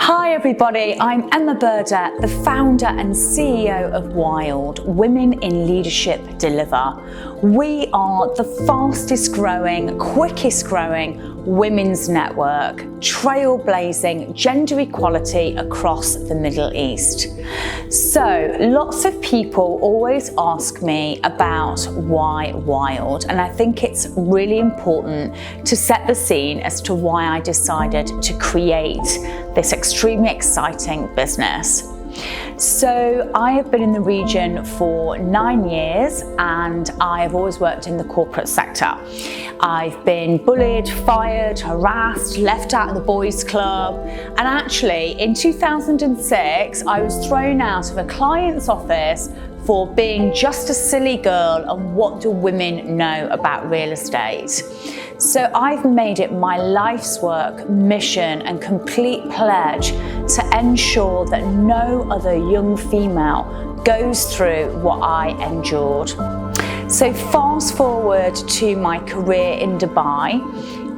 Hi everybody, I'm Emma Burdett, the founder and CEO of Wild, Women in Leadership Deliver. We are the fastest growing, quickest growing women's network, trailblazing gender equality across the Middle East. So lots of people always ask me about why Wild, and I think it's really important to set the scene as to why I decided to create this extremely exciting business. So I have been in the region for 9 years and I've always worked in the corporate sector. I've been bullied, fired, harassed, left out of the boys club, and actually in 2006 I was thrown out of a client's office for being just a silly girl and what do women know about real estate. So I've made it my life's work, mission and complete pledge to ensure that no other young female goes through what I endured. So fast forward to my career in Dubai.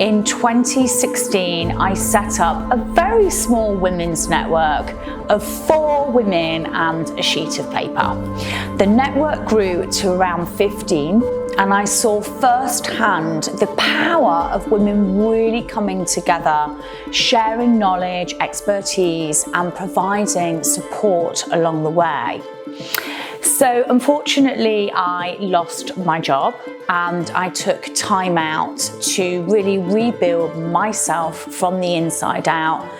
In 2016, I set up a very small women's network of 4 women and a sheet of paper. The network grew to around 15, and I saw firsthand the power of women really coming together, sharing knowledge, expertise, and providing support along the way. So unfortunately, I lost my job and I took time out to really rebuild myself from the inside out.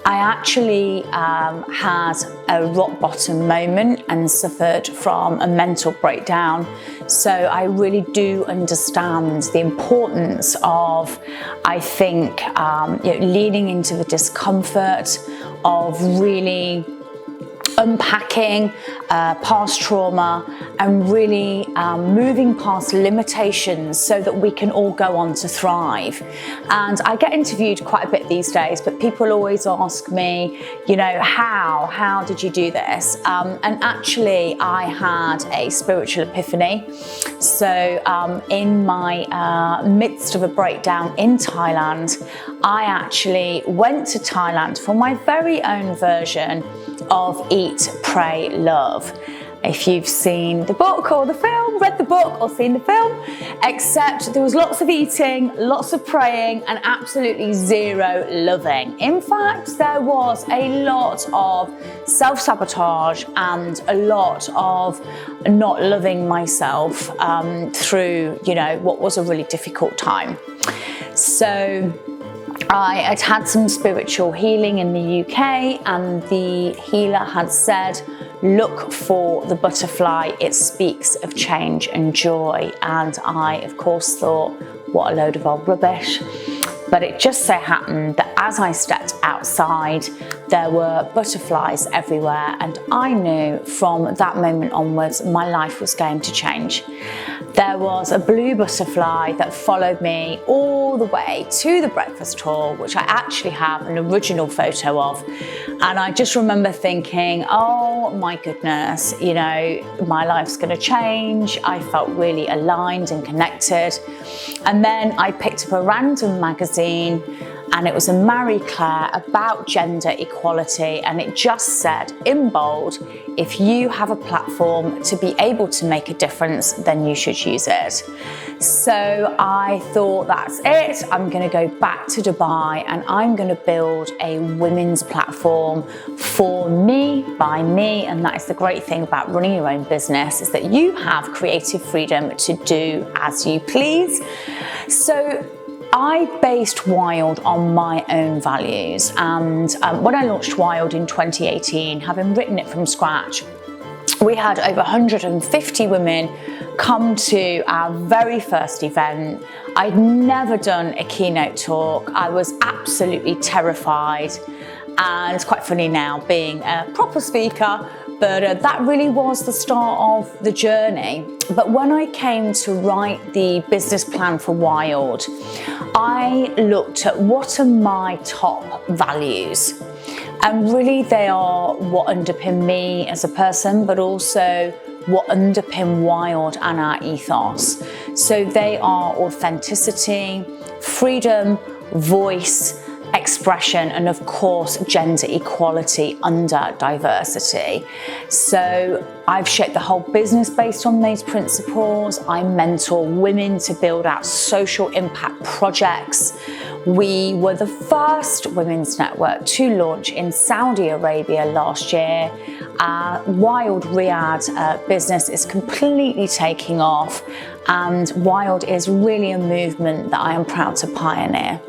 I actually had a rock bottom moment and suffered from a mental breakdown. So I really do understand the importance of, I think, leaning into the discomfort of really unpacking past trauma and really moving past limitations so that we can all go on to thrive. And I get interviewed quite a bit these days, but people always ask me, how did you do this? And actually I had a spiritual epiphany. So in my midst of a breakdown in Thailand, I actually went to Thailand for my very own version of Eat, Pray, Love. If you've seen the book or the film, read the book or seen the film, except there was lots of eating, lots of praying, and absolutely zero loving. In fact, there was a lot of self-sabotage and a lot of not loving myself through, what was a really difficult time. So I had had some spiritual healing in the UK, and the healer had said, look for the butterfly, it speaks of change and joy. And I, of course, thought, what a load of old rubbish. But it just so happened that as I stepped outside, there were butterflies everywhere, and I knew from that moment onwards my life was going to change. There was a blue butterfly that followed me all the way to the breakfast hall, which I actually have an original photo of. And I just remember thinking, oh my goodness, my life's going to change. I felt really aligned and connected. And then I picked up a random magazine, and it was a Marie Claire about gender equality, and it just said in bold, if you have a platform to be able to make a difference, then you should use it. So I thought, that's it, I'm going to go back to Dubai and I'm going to build a women's platform for me, by me, and that is the great thing about running your own business, is that you have creative freedom to do as you please. So I based Wild on my own values, and when I launched Wild in 2018, having written it from scratch, we had over 150 women come to our very first event. I'd never done a keynote talk. I was absolutely terrified, and it's quite funny now being a proper speaker, but that really was the start of the journey. But when I came to write the business plan for Wild, I looked at what are my top values. And really they are what underpin me as a person, but also what underpin Wild and our ethos. So they are authenticity, freedom, voice, expression, and of course gender equality under diversity. So I've shaped the whole business based on these principles. I mentor women to build out social impact projects. We were the first women's network to launch in Saudi Arabia last year. Our Wild Riyadh business is completely taking off, and Wild is really a movement that I am proud to pioneer.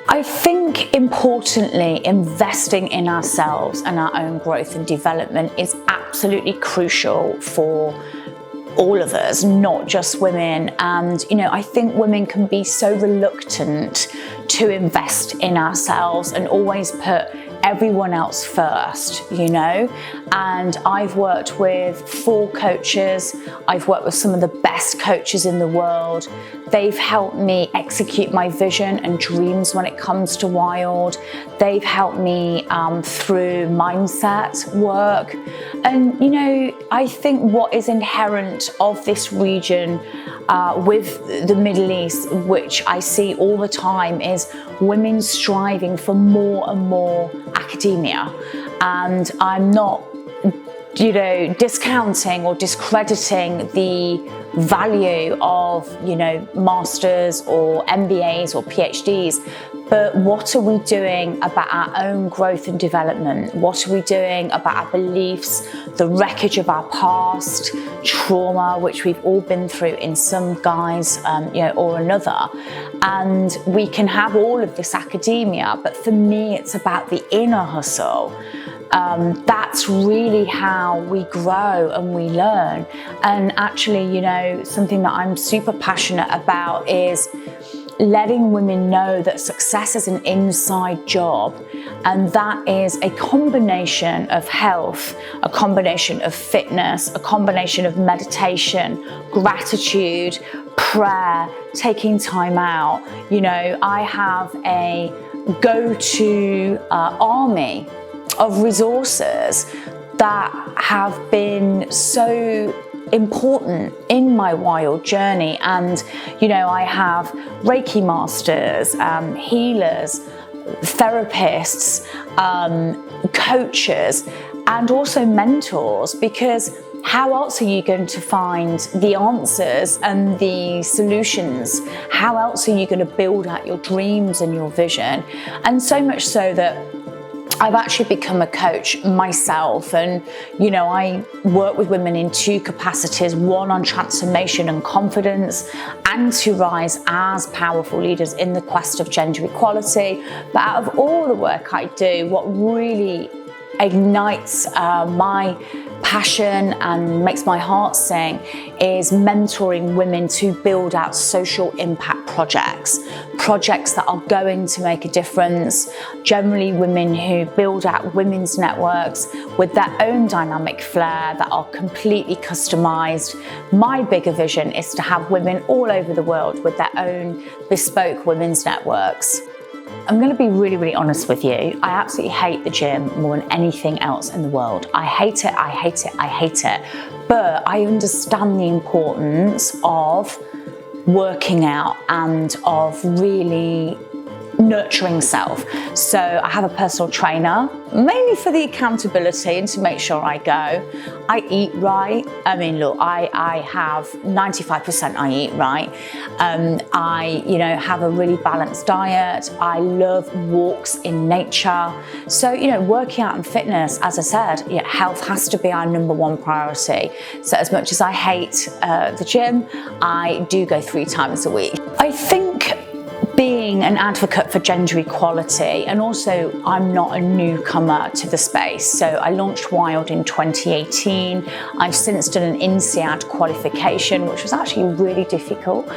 I think importantly, investing in ourselves and our own growth and development is absolutely crucial for all of us, not just women. And I think women can be so reluctant to invest in ourselves and always put everyone else first, and I've worked with 4 coaches. I've worked with some of the best coaches in the world. They've helped me execute my vision and dreams when it comes to Wild. They've helped me through mindset work. And I think what is inherent of this region with the Middle East, which I see all the time, is women striving for more and more academia. And I'm not discounting or discrediting the value of masters or MBAs or PhDs, but what are we doing about our own growth and development? What are we doing about our beliefs, the wreckage of our past, trauma, which we've all been through in some guise or another? And we can have all of this academia, but for me it's about the inner hustle. That's really how we grow and we learn. And actually, something that I'm super passionate about is letting women know that success is an inside job, and that is a combination of health, a combination of fitness, a combination of meditation, gratitude, prayer, taking time out. I have a go-to army of resources that have been so important in my Wild journey. And I have Reiki masters, healers, therapists, coaches, and also mentors, because how else are you going to find the answers and the solutions? How else are you going to build out your dreams and your vision? And so much so that I've actually become a coach myself, and I work with women in 2 capacities: one on transformation and confidence, and to rise as powerful leaders in the quest of gender equality. But out of all the work I do, what really ignites my passion and makes my heart sing is mentoring women to build out social impact projects that are going to make a difference. Generally women who build out women's networks with their own dynamic flair that are completely customized. My bigger vision is to have women all over the world with their own bespoke women's networks. I'm going to be really, really honest with you. I absolutely hate the gym more than anything else in the world. I hate it, I hate it, I hate it. But I understand the importance of working out and of really nurturing self. So I have a personal trainer, mainly for the accountability and to make sure I go. I eat right. I mean, look, I have 95% I eat right. I, have a really balanced diet. I love walks in nature. So, working out and fitness, as I said, health has to be our number 1 priority. So as much as I hate the gym, I do go 3 times a week. I think being an advocate for gender equality, and also I'm not a newcomer to the space. So I launched Wild in 2018. I've since done an INSEAD qualification, which was actually really difficult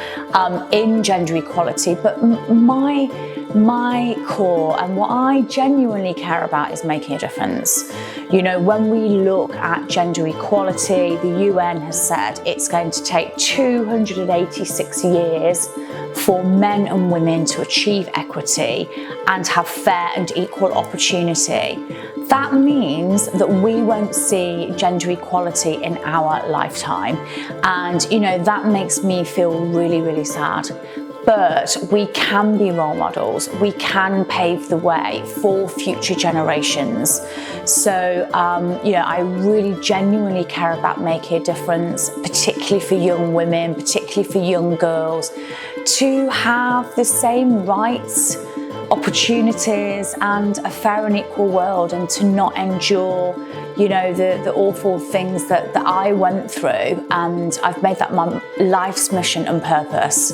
in gender equality. But my core and what I genuinely care about is making a difference. When we look at gender equality, the UN has said it's going to take 286 years for men and women to achieve equity and have fair and equal opportunity. That means that we won't see gender equality in our lifetime. And, that makes me feel really, really sad. but we can be role models. We can pave the way for future generations. So, I really genuinely care about making a difference, particularly for young women, particularly for young girls, to have the same rights, opportunities, and a fair and equal world, and to not endure, the awful things that I went through. And I've made that my life's mission and purpose.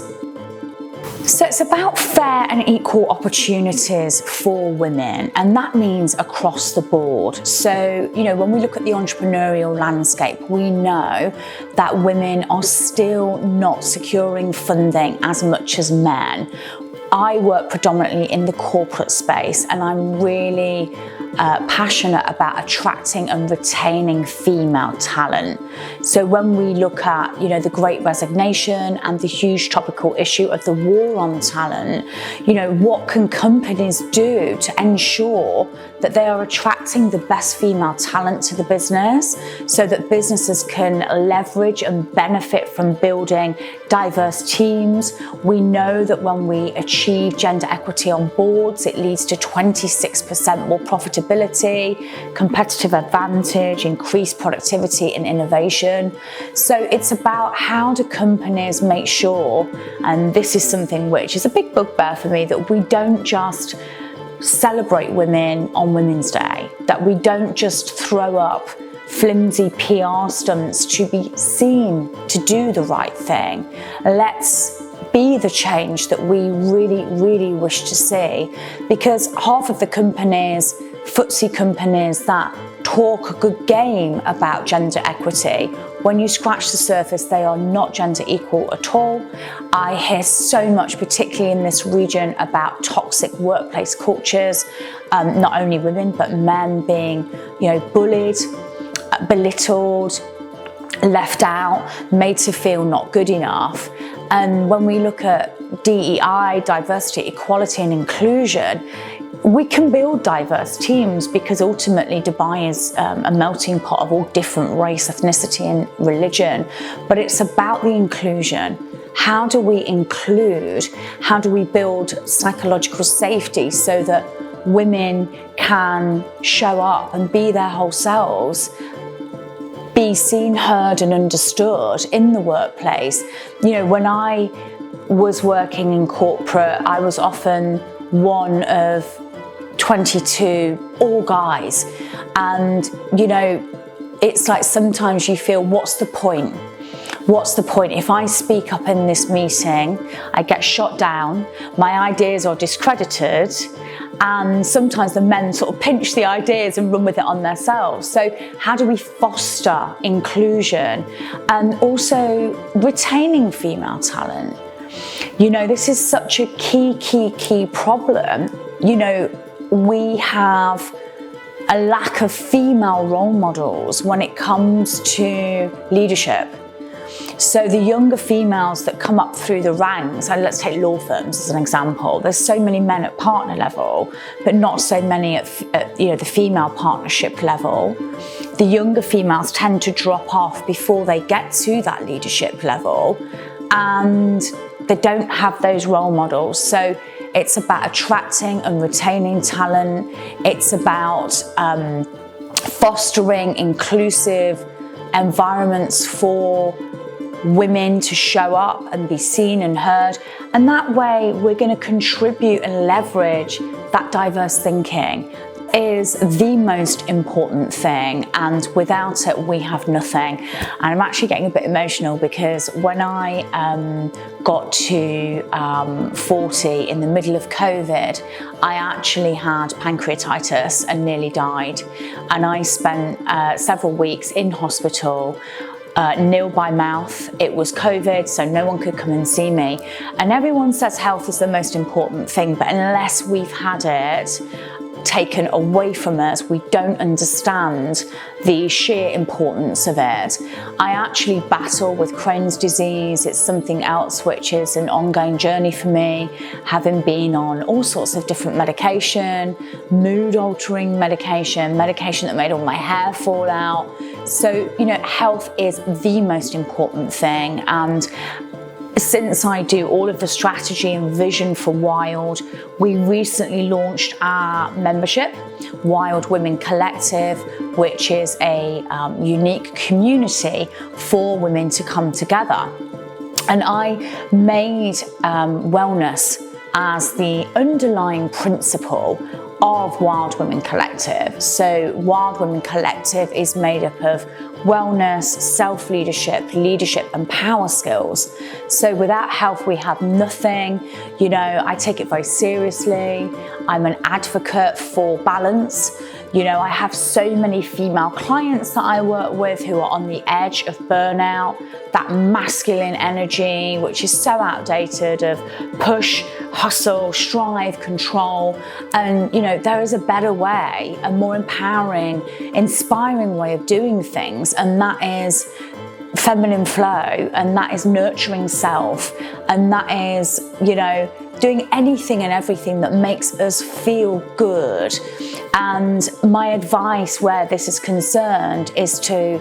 So it's about fair and equal opportunities for women, and that means across the board. So, when we look at the entrepreneurial landscape, we know that women are still not securing funding as much as men. I work predominantly in the corporate space, and I'm really passionate about attracting and retaining female talent. So when we look at, the Great Resignation and the huge topical issue of the war on talent, what can companies do to ensure that they are attracting the best female talent to the business, so that businesses can leverage and benefit from building diverse teams? We know that when we achieve gender equity on boards, it leads to 26% more profitability, competitive advantage, increased productivity and innovation. So it's about how do companies make sure, and this is something which is a big bugbear for me, that we don't just celebrate women on Women's Day, that we don't just throw up flimsy PR stunts to be seen to do the right thing. Let's be the change that we really, really wish to see, because half of the companies, FTSE companies that talk a good game about gender equity, when you scratch the surface, they are not gender equal at all. I hear so much, particularly in this region, about toxic workplace cultures, not only women, but men being, bullied, belittled, left out, made to feel not good enough. And when we look at DEI, diversity, equality and inclusion, we can build diverse teams, because ultimately Dubai is a melting pot of all different race, ethnicity and religion. But it's about the inclusion. How do we include? How do we build psychological safety so that women can show up and be their whole selves, be seen, heard and understood in the workplace? When I was working in corporate, I was often one of 22 all guys, and it's like sometimes you feel, what's the point? If I speak up in this meeting, I get shot down, my ideas are discredited, and sometimes the men sort of pinch the ideas and run with it on themselves. So how do we foster inclusion and also retaining female talent? This is such a key problem. We have a lack of female role models when it comes to leadership. So the younger females that come up through the ranks, and let's take law firms as an example, there's so many men at partner level, but not so many at the female partnership level. The younger females tend to drop off before they get to that leadership level, and they don't have those role models. So it's about attracting and retaining talent. It's about fostering inclusive environments for women to show up and be seen and heard. And that way we're going to contribute and leverage that diverse thinking. Is the most important thing, and without it we have nothing. And I'm actually getting a bit emotional, because when I got to 40 in the middle of COVID, I actually had pancreatitis and nearly died, and I spent several weeks in hospital, nil by mouth. It was COVID, so no one could come and see me. And everyone says health is the most important thing, but unless we've had it taken away from us, we don't understand the sheer importance of it. I actually battle with Crohn's disease. It's something else which is an ongoing journey for me, having been on all sorts of different medication, mood altering medication that made all my hair fall out. So, health is the most important thing, and since I do all of the strategy and vision for Wild, we recently launched our membership, Wild Women Collective, which is a unique community for women to come together. And I made wellness as the underlying principle of Wild Women Collective. So Wild Women Collective is made up of wellness, self-leadership, leadership and power skills. So without health we have nothing. You know, I take it very seriously. I'm an advocate for balance. You know, I have so many female clients that I work with who are on the edge of burnout, that masculine energy, which is so outdated, of push, hustle, strive, control. And, you know, there is a better way, a more empowering, inspiring way of doing things. And that is feminine flow, and that is nurturing self, and that is, you know, doing anything and everything that makes us feel good. And my advice where this is concerned is to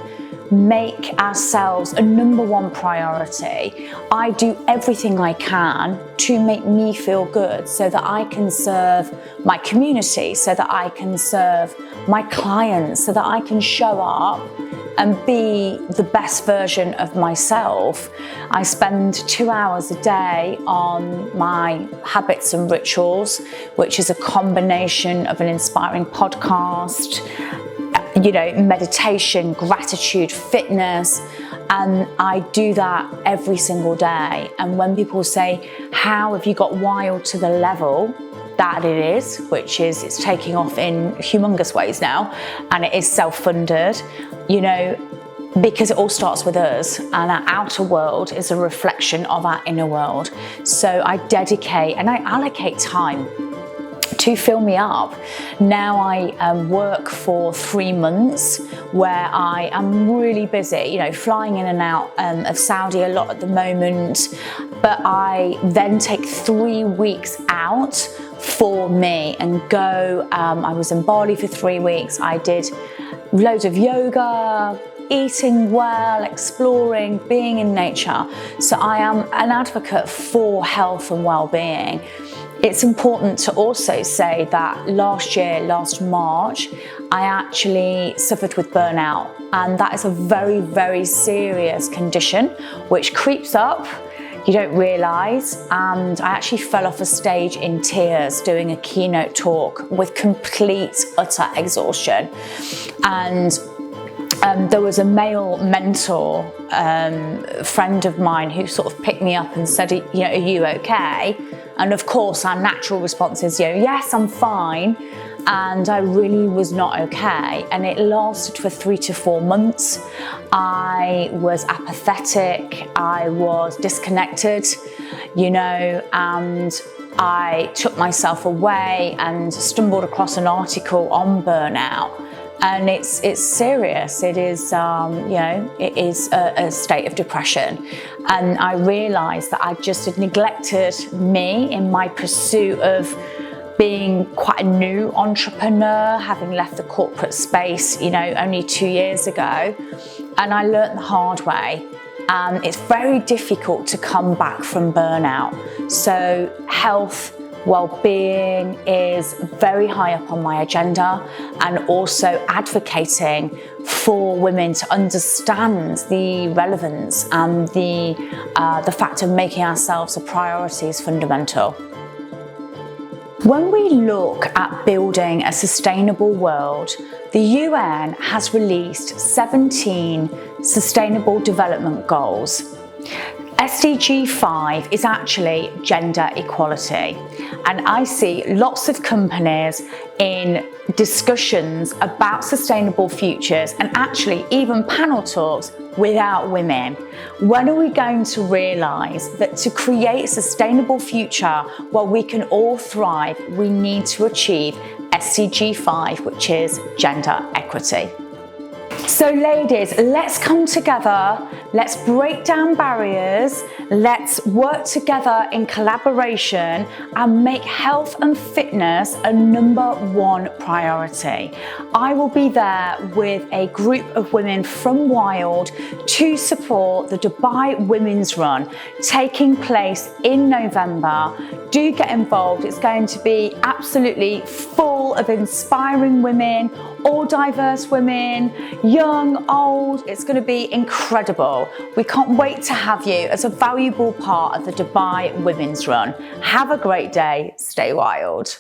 make ourselves a number one priority. I do everything I can to make me feel good so that I can serve my community, so that I can serve my clients, so that I can show up and be the best version of myself. I spend 2 hours a day on my habits and rituals, which is a combination of an inspiring podcast, you know, meditation, gratitude, fitness, and I do that every single day. And when people say, how have you got Wild to the level that it is, which is, it's taking off in humongous ways now, and it is self-funded, you know, because it all starts with us, and our outer world is a reflection of our inner world. So I dedicate and I allocate time to fill me up. Now I work for 3 months where I am really busy, you know, flying in and out of Saudi a lot at the moment, but I then take 3 weeks out for me and go. I was in Bali for 3 weeks. I did loads of yoga, eating well, exploring, being in nature. So I am an advocate for health and well-being. It's important to also say that last March, I actually suffered with burnout, and that is a very, very serious condition which creeps up, you don't realise, and I actually fell off a stage in tears doing a keynote talk with complete, utter exhaustion. And there was a male mentor, friend of mine, who sort of picked me up and said, you know, are you okay? And of course, our natural response is, you know, yes, I'm fine. And I really was not okay. And it lasted for 3 to 4 months. I was apathetic, I was disconnected, you know, and I took myself away and stumbled across an article on burnout. And it's serious. It is, you know, it is a state of depression. And I realised that I just had neglected me in my pursuit of being quite a new entrepreneur, having left the corporate space, you know, only 2 years ago. And I learnt the hard way. And it's very difficult to come back from burnout. So health, well-being is very high up on my agenda, and also advocating for women to understand the relevance and the fact of making ourselves a priority is fundamental. When we look at building a sustainable world, the UN has released 17 Sustainable Development Goals. SDG 5 is actually gender equality, and I see lots of companies in discussions about sustainable futures and actually even panel talks without women. When are we going to realise that to create a sustainable future where we can all thrive, we need to achieve SDG 5, which is gender equity? So ladies, let's come together, let's break down barriers, Let's work together in collaboration and make health and fitness a #1 priority. I will be there with a group of women from Wild to support the Dubai Women's Run taking place in November. Do get involved. It's going to be absolutely full of inspiring women, all diverse women, young, old. It's going to be incredible. We can't wait to have you as a valuable part of the Dubai Women's Run. Have a great day. Stay wild.